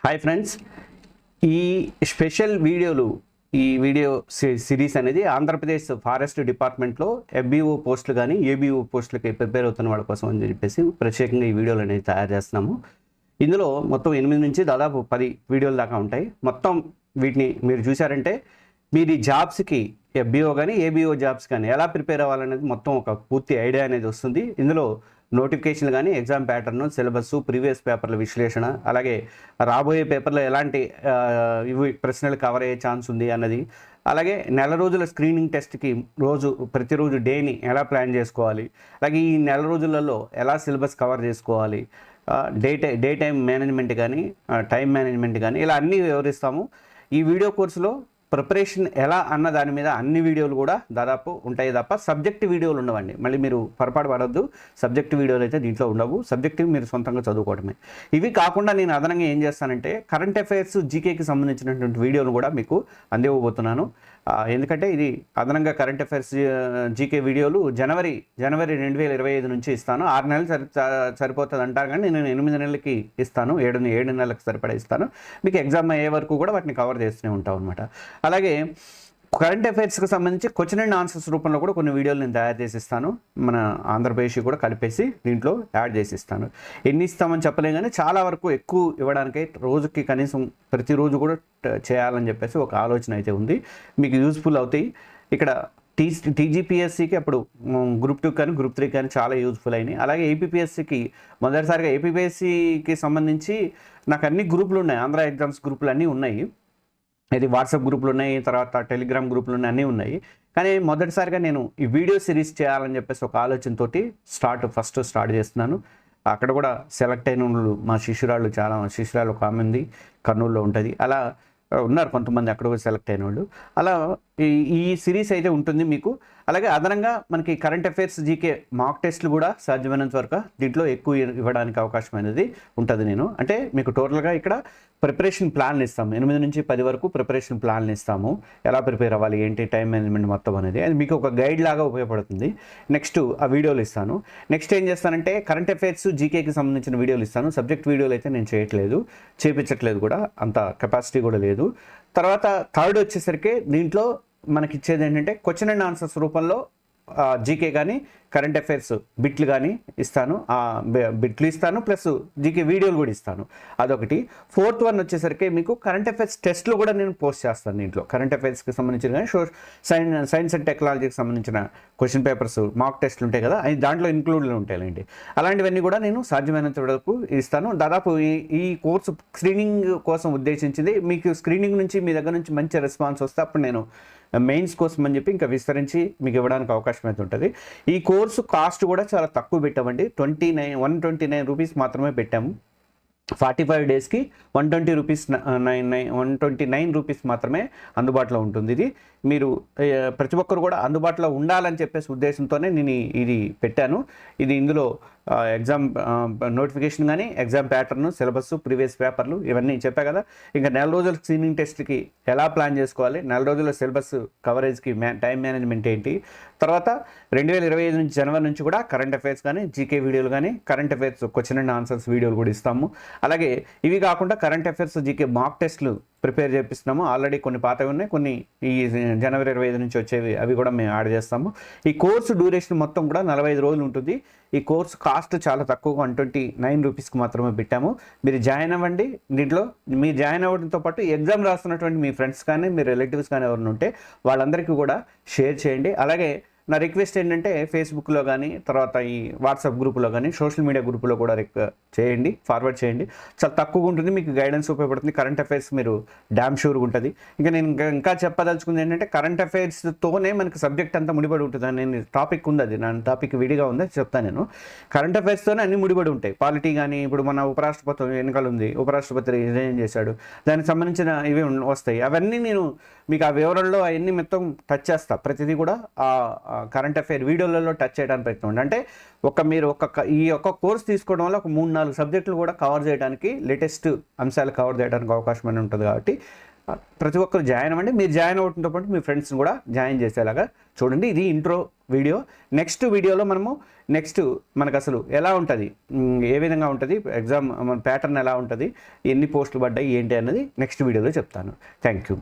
Hi friends, ఈ special video series అనేది Andhra Pradesh forest డిపార్ట్మెంట్లో ఎఫ్బిఓ పోస్టులు కానీ ఏబిఓ పోస్టులకి ప్రిపేర్ అవుతున్న వాళ్ళ కోసం అని చెప్పేసి ప్రత్యేకంగా ఈ వీడియోలు అనేది తయారు చేస్తున్నాము. ఇందులో మొత్తం 8 నుంచి దాదాపు 10 వీడియోల దాకా ఉంటాయి. మొత్తం వీటిని మీరు చూసారంటే మీరు ఈ జాబ్స్కి ఎఫ్బిఓ కానీ ఏబిఓ జాబ్స్ కానీ ఎలా ప్రిపేర్ అవ్వాలనేది మొత్తం ఒక పూర్తి ఐడియా అనేది వస్తుంది. ఇందులో నోటిఫికేషన్లు కానీ, ఎగ్జామ్ ప్యాటర్న్, సిలబస్, ప్రీవియస్ పేపర్ల విశ్లేషణ, అలాగే రాబోయే పేపర్లో ఎలాంటి ఇవి ప్రశ్నలు కవర్ అయ్యే ఛాన్స్ ఉంది అన్నది, అలాగే నెల రోజుల స్క్రీనింగ్ టెస్ట్కి ప్రతిరోజు డేని ఎలా ప్లాన్ చేసుకోవాలి, అలాగే ఈ నెల రోజులలో ఎలా సిలబస్ కవర్ చేసుకోవాలి, డే టైం మేనేజ్మెంట్ కానీ, టైం మేనేజ్మెంట్ కానీ, ఇలా అన్నీ వివరిస్తాము. ఈ వీడియో కోర్సులో ప్రిపరేషన్ ఎలా అన్న దాని మీద అన్ని వీడియోలు కూడా దాదాపు ఉంటాయి తప్ప సబ్జెక్ట్ వీడియోలు ఉండవండి. మళ్ళీ మీరు పొరపాటు పడొద్దు, సబ్జెక్ట్ వీడియోలు అయితే దీంట్లో ఉండవు. సబ్జెక్టివ్ మీరు సొంతంగా చదువుకోవడమే. ఇవి కాకుండా నేను అదనంగా ఏం చేస్తానంటే కరెంట్ అఫైర్స్, జీకేకి సంబంధించినటువంటి వీడియోలు కూడా మీకు అందివ్వబోతున్నాను. ఎందుకంటే ఇది అదనంగా కరెంట్ అఫైర్స్, జీకే వీడియోలు జనవరి 2025 నుంచి ఇస్తాను. 6 నెలలు సరిపోతుంది అంటారు, కానీ నేను 8 నెలలకి ఇస్తాను. 7 నెలలకు సరిపడా ఇస్తాను. మీకు ఎగ్జామ్ అయ్యే వరకు కూడా వాటిని కవర్ చేస్తూనే ఉంటాం అనమాట. అలాగే కరెంట్ అఫైర్స్కి సంబంధించి క్వశ్చన్ అండ్ ఆన్సర్స్ రూపంలో కూడా కొన్ని వీడియోలు నేను తయారు చేసి ఇస్తాను. మన ఆంధ్రప్రదేశ్ కూడా కలిపేసి దీంట్లో యాడ్ చేసి ఇస్తాను. ఎన్ని ఇస్తామని చెప్పలేం, కానీ చాలా వరకు ఎక్కువ ఇవ్వడానికై రోజుకి కనీసం ప్రతిరోజు కూడా చేయాలని చెప్పేసి ఒక ఆలోచన అయితే ఉంది. మీకు యూజ్ఫుల్ అవుతాయి. ఇక్కడ టీజీపీఎస్సీకి అప్పుడు గ్రూప్ 2 కానీ గ్రూప్ 3 కానీ చాలా యూజ్ఫుల్ అయినాయి. అలాగే ఏపీపీఎస్సీకి మొదటిసారిగా ఏపీపీఎస్సీకి సంబంధించి నాకు అన్ని గ్రూపులు ఉన్నాయి. ఆంధ్ర ఎగ్జామ్స్ గ్రూపులు అన్నీ ఉన్నాయి. ఇది వాట్సాప్ గ్రూపులు ఉన్నాయి, తర్వాత టెలిగ్రామ్ గ్రూపులు ఉన్నాయి, అన్నీ ఉన్నాయి. కానీ మొదటిసారిగా నేను ఈ వీడియో సిరీస్ చేయాలని చెప్పేసి ఒక ఆలోచనతోటి ఫస్ట్ స్టార్ట్ చేస్తున్నాను. అక్కడ కూడా సెలెక్ట్ అయిన వాళ్ళు మా శిష్యురాలు ఒక ఆమె ఉంది, కర్నూలులో ఉంటుంది. అలా ఉన్నారు కొంతమంది అక్కడ కూడా సెలెక్ట్ అయిన వాళ్ళు. అలా ఈ సిరీస్ అయితే ఉంటుంది మీకు. అలాగే అదనంగా మనకి కరెంట్ అఫైర్స్, జీకే మాక్ టెస్ట్లు కూడా సాధ్యమైనంత వరకు దీంట్లో ఎక్కువ ఇవ్వడానికి అవకాశం అనేది ఉంటుంది. నేను అంటే మీకు టోటల్గా ఇక్కడ ప్రిపరేషన్ ప్లాన్లు ఇస్తాము. 8 నుంచి 10 వరకు ప్రిపరేషన్ ప్లాన్లు ఇస్తాము. ఎలా ప్రిపేర్ అవ్వాలి, ఏంటి, టైం మేనేజ్మెంట్ మొత్తం అనేది అది మీకు ఒక గైడ్ లాగా ఉపయోగపడుతుంది. నెక్స్ట్ ఆ వీడియోలు ఇస్తాను. నెక్స్ట్ ఏం చేస్తానంటే కరెంట్ అఫైర్స్, జీకేకి సంబంధించిన వీడియోలు ఇస్తాను. సబ్జెక్ట్ వీడియోలు అయితే నేను చేయించట్లేదు కూడా, అంత కెపాసిటీ కూడా లేదు. తర్వాత థర్డ్ వచ్చేసరికి దీంట్లో మనకి ఇచ్చేది ఏంటంటే క్వశ్చన్ అండ్ ఆన్సర్స్ రూపంలో జీకే కానీ కరెంట్ అఫైర్స్ బిట్లు కానీ ఇస్తాను. బిట్లు ఇస్తాను, ప్లస్ జీకే వీడియోలు కూడా ఇస్తాను. అదొకటి. ఫోర్త్ వన్ వచ్చేసరికి మీకు కరెంట్ అఫైర్స్ టెస్ట్లు కూడా నేను పోస్ట్ చేస్తాను. దీంట్లో కరెంట్ అఫైర్స్కి సంబంధించిన కానీ సైన్స్ అండ్ టెక్నాలజీకి సంబంధించిన క్వశ్చన్ పేపర్స్, మాక్ టెస్ట్లు ఉంటాయి కదా, అవి దాంట్లో ఇంక్లూడ్లు ఉంటాయండి. అలాంటివన్నీ కూడా నేను సాధ్యమైనంత వరకు ఇస్తాను. దాదాపు ఈ కోర్సు స్క్రీనింగ్ కోసం ఉద్దేశించింది. మీకు స్క్రీనింగ్ నుంచి మీ దగ్గర నుంచి మంచి రెస్పాన్స్ వస్తే అప్పుడు నేను మెయిన్స్ కోసం అని చెప్పి ఇంకా విస్తరించి మీకు ఇవ్వడానికి అవకాశం అయితే ఉంటుంది. ఈ కోర్సు కాస్ట్ కూడా చాలా తక్కువ పెట్టామండి. 129 రూపీస్ మాత్రమే పెట్టాము. 45 డేస్కి 129 రూపీస్ మాత్రమే అందుబాటులో ఉంటుంది. ఇది మీరు ప్రతి ఒక్కరు కూడా అందుబాటులో ఉండాలని చెప్పేసి ఉద్దేశంతోనే నేను ఇది పెట్టాను. ఇందులో ఎగ్జామ్ నోటిఫికేషన్ కానీ, ఎగ్జామ్ ప్యాటర్న్, సిలబస్, ప్రీవియస్ పేపర్లు ఇవన్నీ చెప్పా కదా. ఇంకా నెల రోజుల స్క్రీనింగ్ టెస్ట్కి ఎలా ప్లాన్ చేసుకోవాలి, నెల రోజుల సిలబస్ కవరేజ్కి టైం మేనేజ్మెంట్ ఏంటి, తర్వాత 2025 నుంచి జనవరి నుంచి కూడా కరెంట్ అఫైర్స్ కానీ, జీకే వీడియోలు కానీ, current affairs question and answers వీడియోలు కూడా ఇస్తాము. అలాగే ఇవి కాకుండా కరెంట్ అఫైర్స్, జీకే మాక్ టెస్ట్లు ప్రిపేర్ చేపిస్తున్నాము. ఆల్రెడీ కొన్ని పాతవి ఉన్నాయి, కొన్ని ఈ జనవరి 25 నుంచి వచ్చేవి, అవి కూడా మేము యాడ్ చేస్తాము. ఈ కోర్సు డ్యూరేషన్ మొత్తం కూడా 45 రోజులు ఉంటుంది. ఈ కోర్సు కాస్ట్ చాలా తక్కువ, 129 రూపీస్కి మాత్రమే పెట్టాము. మీరు జాయిన్ అవ్వండి. దీంట్లో మీరు జాయిన్ అవ్వడంతో పాటు ఎగ్జామ్ రాస్తున్నటువంటి మీ ఫ్రెండ్స్ కానీ, మీ రిలేటివ్స్ కానీ ఎవరైనా ఉంటే వాళ్ళందరికీ కూడా షేర్ చేయండి. అలాగే నా రిక్వెస్ట్ ఏంటంటే ఫేస్బుక్లో కానీ, తర్వాత ఈ వాట్సాప్ గ్రూపులో కానీ, సోషల్ మీడియా గ్రూపులో కూడా ఫార్వర్డ్ చేయండి. చాలా తక్కువగా ఉంటుంది, మీకు గైడెన్స్ ఉపయోగపడుతుంది. కరెంట్ అఫైర్స్ మీరు డ్యామ్ షూర్గా ఉంటుంది. ఇంకా నేను ఇంకా చెప్పదలుచుకుంది ఏంటంటే కరెంట్ అఫైర్స్తోనే మనకి సబ్జెక్ట్ అంతా ముడిపడి ఉంటుంది. నేను టాపిక్ ఉంది, అది నా టాపిక్ విడిగా ఉంది, చెప్తాను నేను. కరెంట్ అఫైర్స్తోనే అన్ని ముడిపడి ఉంటాయి. పాలిటీ కానీ, ఇప్పుడు మన ఉపరాష్ట్రపతి ఎన్నికలు ఉంది, ఉపరాష్ట్రపతి రిజైన్ చేశాడు, దానికి సంబంధించిన ఇవి వస్తాయి. అవన్నీ నేను మీకు ఆ వివరాల్లో అవన్నీ మొత్తం టచ్ చేస్తా. ప్రతిదీ కూడా కరెంట్ అఫైర్ వీడియోలలో టచ్ చేయడానికి ప్రయత్నం ఉంది. అంటే మీరు ఈ కోర్స్ తీసుకోవడం వల్ల ఒక 3-4 సబ్జెక్టులు కూడా కవర్ చేయడానికి, లేటెస్ట్ అంశాలు కవర్ చేయడానికి అవకాశం అని ఉంటుంది. కాబట్టి ప్రతి ఒక్కరు జాయిన్ అవ్వండి. మీరు జాయిన్ అవడంతో పాటు మీ ఫ్రెండ్స్ని కూడా జాయిన్ చేసేలాగా చూడండి. ఇది ఇంట్రో వీడియో. నెక్స్ట్ వీడియోలో మనము నెక్స్ట్ మనకు అసలు ఎలా ఉంటుంది, ఏ విధంగా ఉంటుంది ఎగ్జామ్ ప్యాటర్న్ ఎలా ఉంటుంది, ఎన్ని పోస్టులు పడ్డాయి ఏంటి అన్నది నెక్స్ట్ వీడియోలో చెప్తాను. Thank you.